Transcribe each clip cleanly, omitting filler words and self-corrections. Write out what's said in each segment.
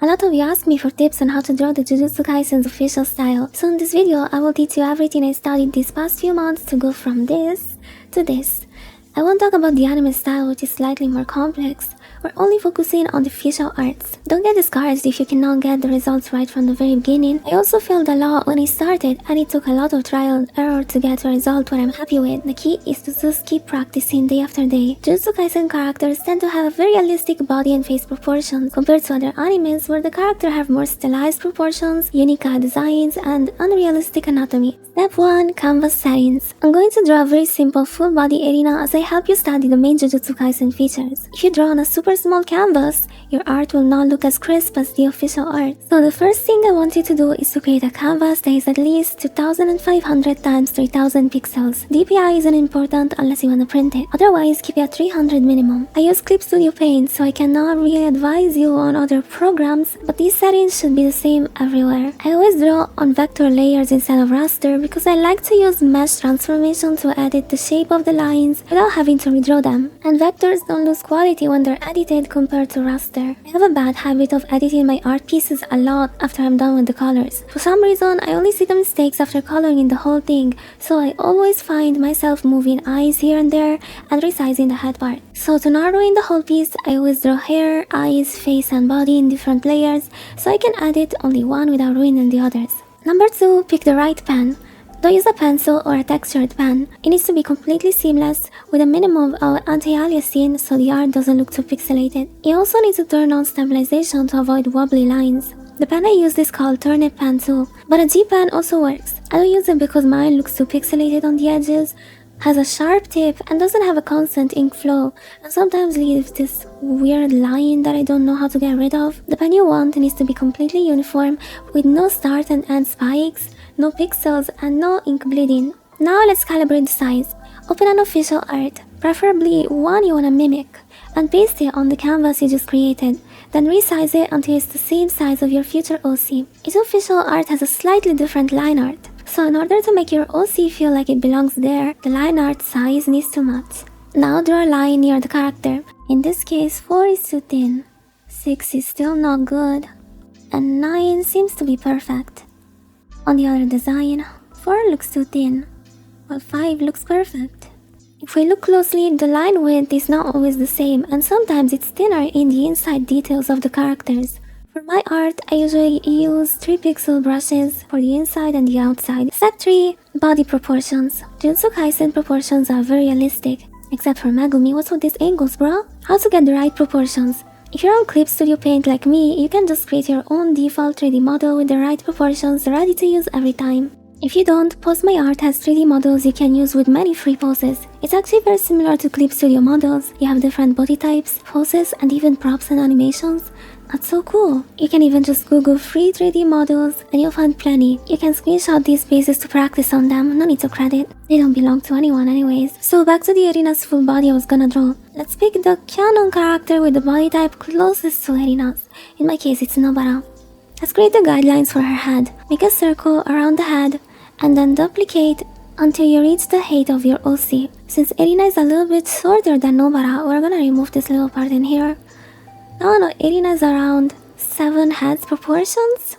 A lot of you ask me for tips on how to draw the Jujutsu Kaisen's official style, so in this video I will teach you everything I studied these past few months to go from this to this. I won't talk about the anime style, which is slightly more complex. We're only focusing on the visual arts. Don't get discouraged if you cannot get the results right from the very beginning. I also failed a lot when I started, and it took a lot of trial and error to get a result what I'm happy with. The key is to just keep practicing day after day. Jujutsu Kaisen characters tend to have a very realistic body and face proportions compared to other animes where the characters have more stylized proportions, unique designs, and unrealistic anatomy. Step 1. Canvas settings. I'm going to draw a very simple full body arena as I help you study the main Jujutsu Kaisen features. If you draw on a super small canvas, your art will not look as crisp as the official art. So the first thing I want you to do is to create a canvas that is at least 2500 times 3000 pixels. DPI isn't important unless you want to print it. Otherwise, keep it at 300 minimum. I use Clip Studio Paint, so I cannot really advise you on other programs, but these settings should be the same everywhere. I always draw on vector layers instead of raster because I like to use mesh transformation to edit the shape of the lines without having to redraw them. And vectors don't lose quality when they're edited compared to raster. I have a bad habit of editing my art pieces a lot after I'm done with the colors. For some reason, I only see the mistakes after coloring in the whole thing, so I always find myself moving eyes here and there and resizing the head part. So to not ruin the whole piece, I always draw hair, eyes, face and body in different layers so I can edit only one without ruining the others. Number 2. Pick the right pen. Don't use a pencil or a textured pen. It needs to be completely seamless with a minimum of anti-aliasing so the art doesn't look too pixelated. You also need to turn on stabilization to avoid wobbly lines. The pen I used is called Turnip Pen too, but a G pen also works. I don't use it because mine looks too pixelated on the edges, has a sharp tip and doesn't have a constant ink flow, and sometimes leaves this weird line that I don't know how to get rid of. The pen you want needs to be completely uniform with no start and end spikes, no pixels and no ink bleeding. Now let's calibrate the size. Open an official art, preferably one you wanna mimic, and paste it on the canvas you just created. Then resize it until it's the same size of your future OC. Each official art has a slightly different line art, so in order to make your OC feel like it belongs there, the line art size needs to match. Now draw a line near the character. In this case, 4 is too thin, 6 is still not good, and 9 seems to be perfect. On the other design, 4 looks too thin, while 5 looks perfect. If we look closely, the line width is not always the same, and sometimes it's thinner in the inside details of the characters. For my art, I usually use 3 pixel brushes for the inside and the outside. Step 3. Body proportions. Jujutsu Kaisen proportions are very realistic. Except for Megumi, what's with these angles, bro? How to get the right proportions? If you're on Clip Studio Paint like me, you can just create your own default 3D model with the right proportions ready to use every time. If you don't, Post My Art has 3D models you can use with many free poses. It's actually very similar to Clip Studio models. You have different body types, poses, and even props and animations. That's so cool. You can even just Google free 3D models and you'll find plenty. You can screenshot these pieces to practice on them, no need to credit. They don't belong to anyone anyways. So back to the Erina's full body I was gonna draw. Let's pick the canon character with the body type closest to Erina's. In my case, it's Nobara. Let's create the guidelines for her head. Make a circle around the head and then duplicate until you reach the height of your OC. Since Erina is a little bit shorter than Nobara, we're gonna remove this little part in here. No, Erina is around 7 heads proportions.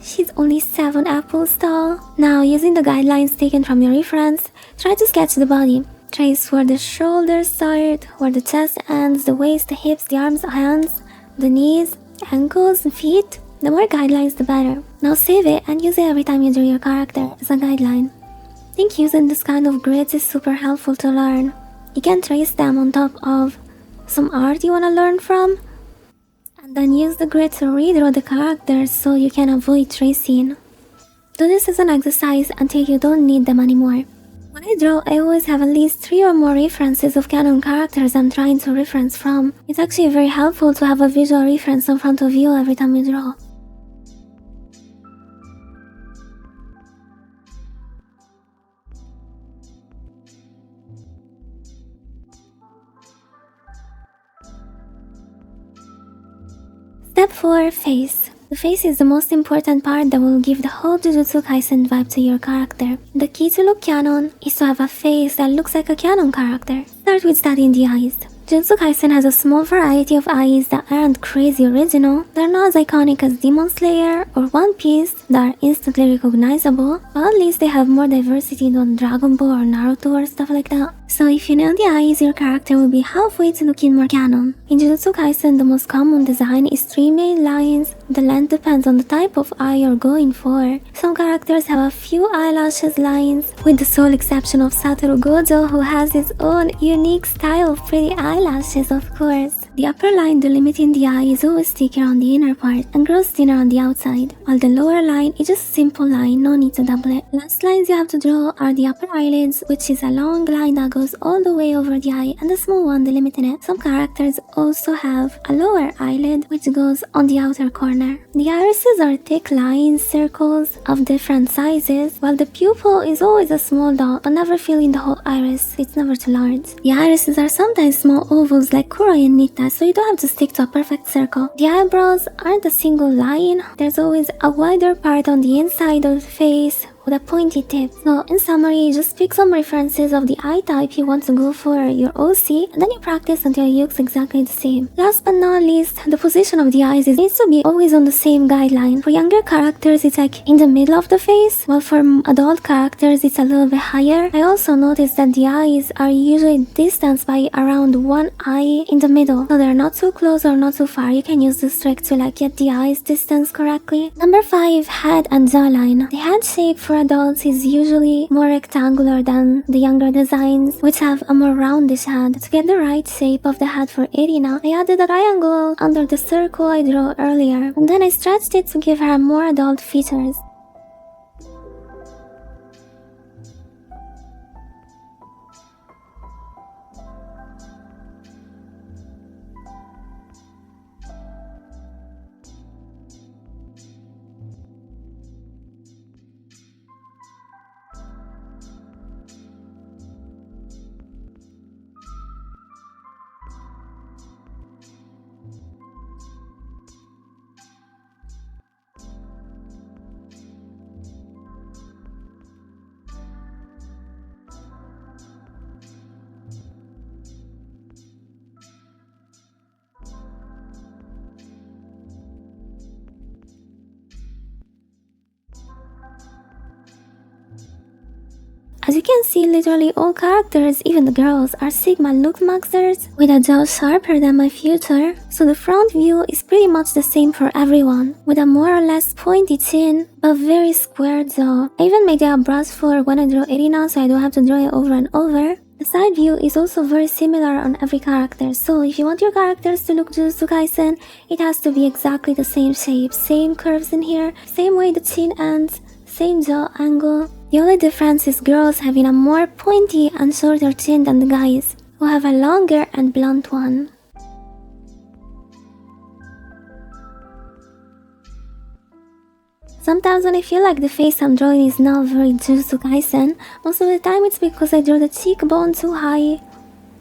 She's only 7 apples tall. Now, using the guidelines taken from your reference, try to sketch the body. Trace where the shoulders start, where the chest ends, the waist, the hips, the arms, hands, the knees, ankles, and feet. The more guidelines, the better. Now save it and use it every time you draw your character as a guideline. I think using this kind of grids is super helpful to learn. You can trace them on top of some art you want to learn from, and then use the grid to redraw the characters so you can avoid tracing. Do this as an exercise until you don't need them anymore. When I draw, I always have at least 3 or more references of canon characters I'm trying to reference from. It's actually very helpful to have a visual reference in front of you every time you draw. Step 4. Face. The face is the most important part that will give the whole Jujutsu Kaisen vibe to your character. The key to look canon is to have a face that looks like a canon character. Start with studying the eyes. Jujutsu Kaisen has a small variety of eyes that aren't crazy original. They're not as iconic as Demon Slayer or One Piece that are instantly recognizable, but at least they have more diversity than Dragon Ball or Naruto or stuff like that. So if you nail the eyes, your character will be halfway to looking more canon. In Jujutsu Kaisen, the most common design is 3 main lines. The length depends on the type of eye you're going for. Some characters have a few eyelashes lines, with the sole exception of Satoru Gojo, who has his own unique style of pretty eyelashes, of course. The upper line delimiting the eye is always thicker on the inner part and grows thinner on the outside, while the lower line is just a simple line, no need to double it. Last lines you have to draw are the upper eyelids, which is a long line that goes all the way over the eye, and a small one delimiting it. Some characters also have a lower eyelid, which goes on the outer corner. The irises are thick lines, circles of different sizes, while the pupil is always a small dot, but never filling the whole iris, it's never too large. The irises are sometimes small ovals like Kuroi and Nita, so you don't have to stick to a perfect circle. The eyebrows aren't a single line, there's always a wider part on the inside of the face with a pointy tip. So in summary, just pick some references of the eye type you want to go for your OC, and then you practice until it looks exactly the same. Last but not least, the position of the eyes needs to be always on the same guideline. For younger characters, it's like in the middle of the face, while for adult characters, it's a little bit higher. I also noticed that the eyes are usually distanced by around one eye in the middle, so they're not too close or not too far. You can use this trick to get the eyes distance correctly. Number 5, head and jawline. The head shape for adults is usually more rectangular than the younger designs, which have a more roundish head. To get the right shape of the head for Irina, I added a triangle under the circle I drew earlier, and then I stretched it to give her more adult features. As you can see, literally all characters, even the girls, are Sigma look maxers with a jaw sharper than my future, so the front view is pretty much the same for everyone, with a more or less pointy chin, but very square jaw. I even made the eyebrows for when I draw Irina, so I don't have to draw it over and over. The side view is also very similar on every character, so if you want your characters to look Jujutsu Kaisen, it has to be exactly the same shape, same curves in here, same way the chin ends, same jaw angle. The only difference is girls having a more pointy and shorter chin than the guys, who have a longer and blunt one. Sometimes when I feel like the face I'm drawing is not very Jujutsu Kaisen, most of the time it's because I draw the cheekbone too high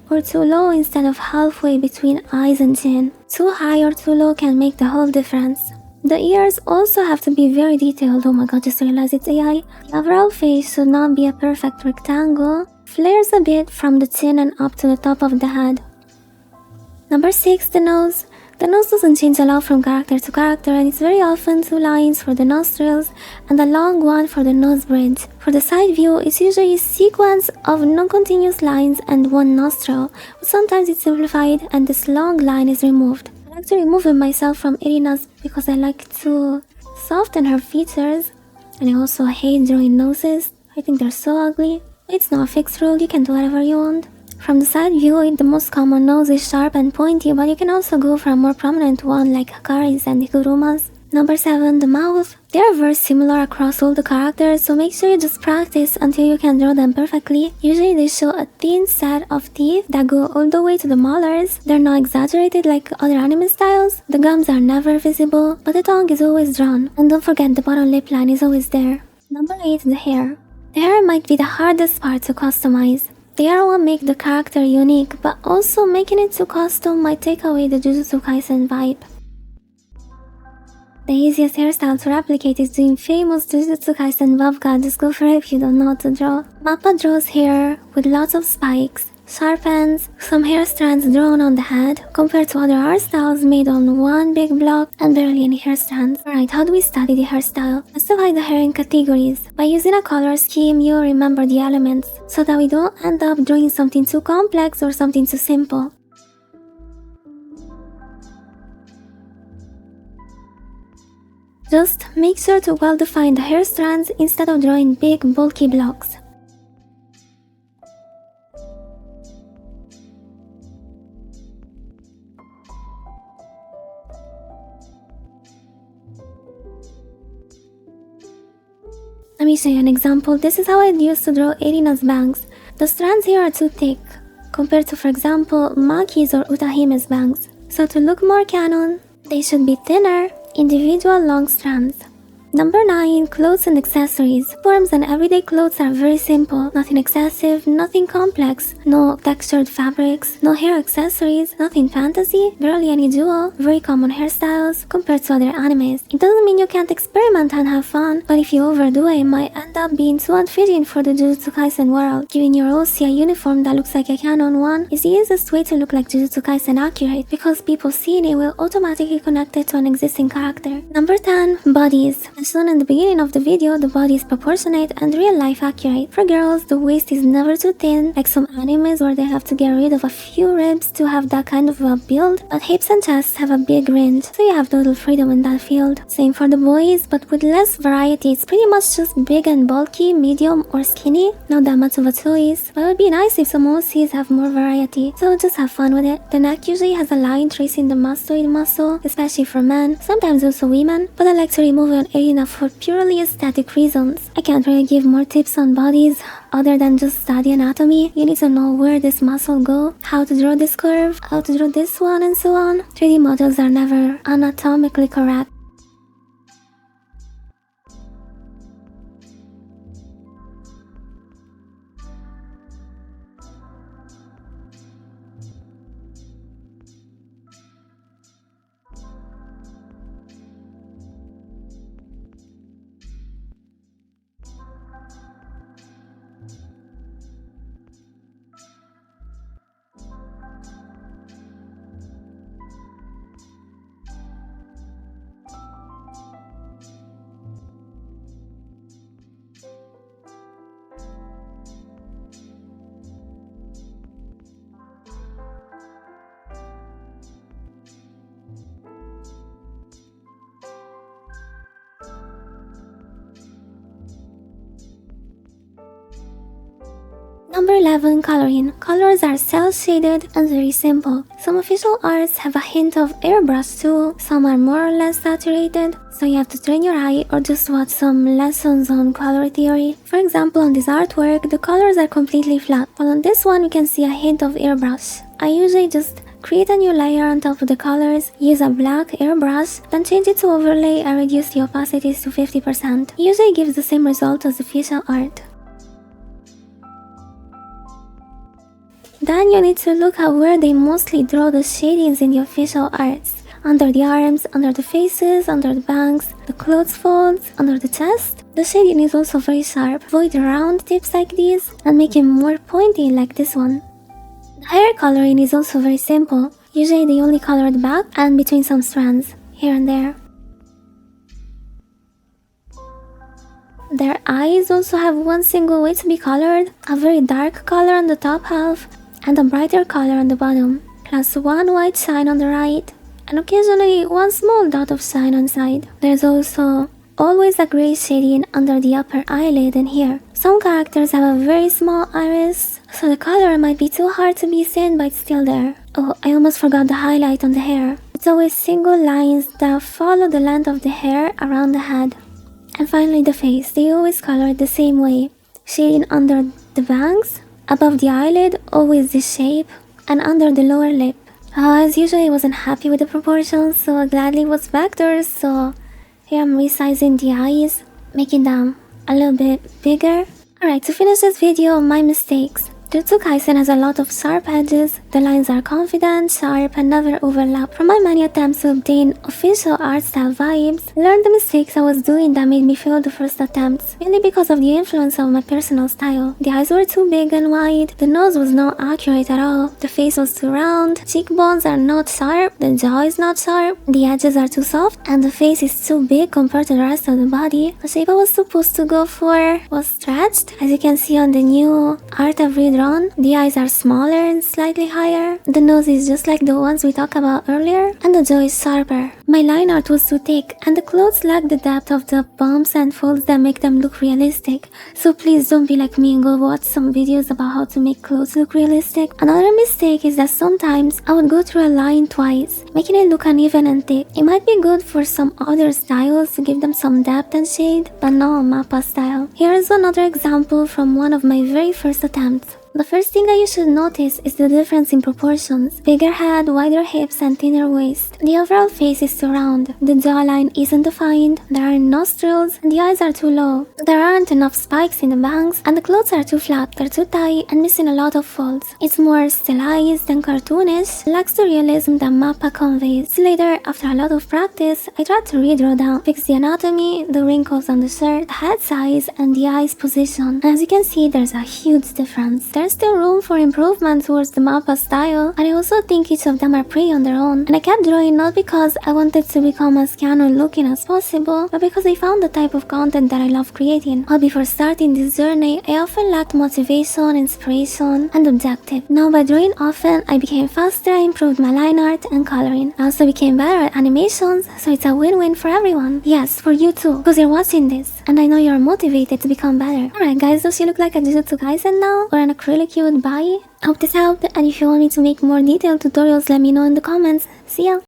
or too low instead of halfway between eyes and chin. Too high or too low can make the whole difference. The ears also have to be very detailed. Oh my god, just realized it's AI. The overall face should not be a perfect rectangle. Flares a bit from the chin and up to the top of the head. Number 6, the nose. The nose doesn't change a lot from character to character, and it's very often 2 lines for the nostrils and a long one for the nose bridge. For the side view, it's usually a sequence of non-continuous lines and 1 nostril, but sometimes it's simplified and this long line is removed. I like to remove it myself from Irina's because I like to soften her features, and I also hate drawing noses. I think they're so ugly. It's not a fixed rule, you can do whatever you want. From the side view, the most common nose is sharp and pointy, but you can also go for a more prominent one like Hakari's and Higuruma's. Number 7, the mouth. They are very similar across all the characters, so make sure you just practice until you can draw them perfectly. Usually they show a thin set of teeth that go all the way to the molars. They're not exaggerated like other anime styles. The gums are never visible, but the tongue is always drawn. And don't forget, the bottom lip line is always there. Number 8, the hair. The hair might be the hardest part to customize. The hair will make the character unique, but also making it too custom might take away the Jujutsu Kaisen vibe. The easiest hairstyle to replicate is doing famous Jujutsu Kaisen Babka. Just go for it if you don't know how to draw. Mappa draws hair with lots of spikes. sharp ends, some hair strands drawn on the head, compared to other hairstyles made on one big block and barely any hair strands. Alright, how do we study the hairstyle? Let's divide the hair in categories. By using a color scheme, you remember the elements, so that we don't end up drawing something too complex or something too simple. Just make sure to well define the hair strands instead of drawing big, bulky blocks. Let me show you an example. This is how I used to draw Erina's bangs. The strands here are too thick, compared to, for example, Maki's or Utahime's bangs. So to look more canon, they should be thinner, individual long strands. Number 9. Clothes and accessories. Forms and everyday clothes are very simple, nothing excessive, nothing complex, no textured fabrics, no hair accessories, nothing fantasy, barely any jewel, very common hairstyles compared to other animes. It doesn't mean you can't experiment and have fun, but if you overdo it, it might end up being too unfitting for the Jujutsu Kaisen world. Giving your OC a uniform that looks like a canon one is the easiest way to look like Jujutsu Kaisen accurate, because people seeing it will automatically connect it to an existing character. Number 10. Bodies. As shown in the beginning of the video, the body is proportionate and real-life accurate. For girls, the waist is never too thin, like some animes where they have to get rid of a few ribs to have that kind of a build, but hips and chests have a big range, so you have total freedom in that field. Same for the boys, but with less variety. It's pretty much just big and bulky, medium or skinny, not that much of a choice, but it would be nice if some OCs have more variety, so just have fun with it. The neck usually has a line tracing the mastoid muscle, especially for men, sometimes also women, but I like to remove an area for purely aesthetic reasons. I can't really give more tips on bodies other than just study anatomy. You need to know where this muscle go, how to draw this curve, how to draw this one, and so on. 3D models are never anatomically correct. Number 11. Coloring. Colors are cel-shaded and very simple. Some official arts have a hint of airbrush too, some are more or less saturated, so you have to train your eye or just watch some lessons on color theory. For example, on this artwork, the colors are completely flat, but on this one we can see a hint of airbrush. I usually just create a new layer on top of the colors, use a black airbrush, then change it to overlay and reduce the opacities to 50%. Usually gives the same result as official art. Then you need to look at where they mostly draw the shadings in the official arts. Under the arms, under the faces, under the bangs, the clothes folds, under the chest. The shading is also very sharp. Avoid round tips like these and make it more pointy like this one. The hair coloring is also very simple. Usually they only color the back and between some strands, here and there. Their eyes also have one single way to be colored, a very dark color on the top half and a brighter color on the bottom, plus one white shine on the right, and occasionally one small dot of shine on side. There's also always a gray shading under the upper eyelid and here. Some characters have a very small iris, so the color might be too hard to be seen, but it's still there. Oh, I almost forgot the highlight on the hair. It's always single lines that follow the length of the hair around the head. And finally the face, they always color it the same way. Shading under the bangs, above the eyelid, always this shape, and under the lower lip. As usual, I wasn't happy with the proportions, so gladly it was vectors, so here I'm resizing the eyes, making them a little bit bigger. Alright, to finish this video, my mistakes. Jujutsu Kaisen has a lot of sharp edges, the lines are confident, sharp, and never overlap. From my many attempts to obtain official art style vibes, learned the mistakes I was doing that made me fail the first attempts, mainly because of the influence of my personal style. The eyes were too big and wide, the nose was not accurate at all, the face was too round, cheekbones are not sharp, the jaw is not sharp, the edges are too soft, and the face is too big compared to the rest of the body. The shape I was supposed to go for was stretched. As you can see on the new art I've redrawn, the eyes are smaller and slightly higher, the nose is just like the ones we talked about earlier, and the jaw is sharper. My line art was too thick, and the clothes lack the depth of the bumps and folds that make them look realistic. So please don't be like me and go watch some videos about how to make clothes look realistic. Another mistake is that sometimes I would go through a line twice, making it look uneven and thick. It might be good for some other styles to give them some depth and shade, but not Mappa style. Here is another example from one of my very first attempts. The first thing that you should notice is the difference in proportions. Bigger head, wider hips, and thinner waist. The overall face is too round. The jawline isn't defined, there aren't nostrils, and the eyes are too low. There aren't enough spikes in the bangs, and the clothes are too flat, they're too tight, and missing a lot of folds. It's more stylized and cartoonish, lacks the realism that Mappa conveys. Later, after a lot of practice, I tried to redraw them, fix the anatomy, the wrinkles on the shirt, the head size, and the eyes position. And as you can see, there's a huge difference. There's still room for improvement towards the Mappa style, and I also think each of them are pretty on their own. And I kept drawing not because I wanted to become as canon looking as possible, but because I found the type of content that I love creating. But before starting this journey, I often lacked motivation, inspiration, and objective. Now by drawing often, I became faster, I improved my line art and coloring. I also became better at animations, so it's a win-win for everyone. Yes, for you too, because you're watching this, and I know you're motivated to become better. Alright guys, does she look like a Jujutsu Kaisen now? Or an acrylic cute body? Hope this helped, and if you want me to make more detailed tutorials, let me know in the comments. See ya!